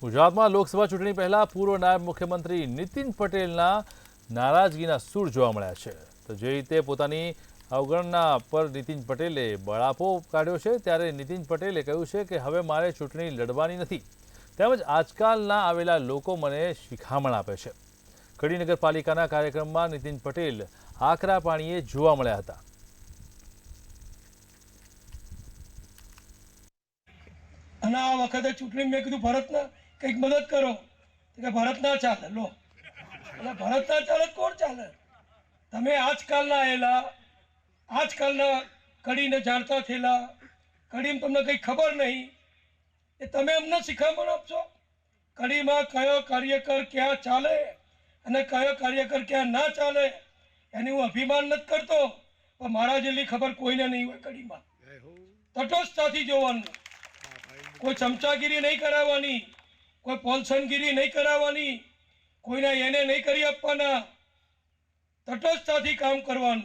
ગુજરાતમાં લોકસભા ચૂંટણી પહેલા પૂર્વ નાયબ મુખ્યમંત્રી નીતિન પટેલના નારાજગીના સૂર જોવા મળ્યા છે. તો જે રીતે પોતાની અવગણના પર નીતિન પટેલે બળાપો કાઢ્યો છે, ત્યારે નીતિન પટેલે કહ્યું છે કે હવે મારે ચૂંટણી લડવાની નથી, તેમજ આજકાલના આવેલા લોકો મને શિખામણ આપે છે. કડી નગરપાલિકાના કાર્યક્રમમાં નીતિન પટેલ આકરા પાણીએ જોવા મળ્યા હતા. અને આ વખતે ચૂંટણી મેં કીધું ભરતને કંઈક મદદ કરો, કે ભરત ના ચાલે. લો, એટલે ભરત ના ચાલે કોણ ચાલે? તમે આજકાલના આવેલા, આજકાલના કડીને જાણતા થયેલા, કડીમાં તમને કંઈ ખબર નહીં, એ તમે અમને શિખામણ આપશો? કડીમાં કયો કાર્યકર ક્યાં ચાલે અને કયો કાર્યકર ક્યાં ના ચાલે એની હું અભિમાન નથી કરતો, પણ મારા જેટલી ખબર કોઈને નહીં હોય. કડીમાં તટસ્થતાથી જોવાનું, કોઈ ચમચાગીરી નહીં કરાવવાની, કોઈ પોલસનગીરી નહીં કરાવવાની, કોઈને એને નહીં કરી આપવાના, તટસ્થતાથી કામ કરવાનું.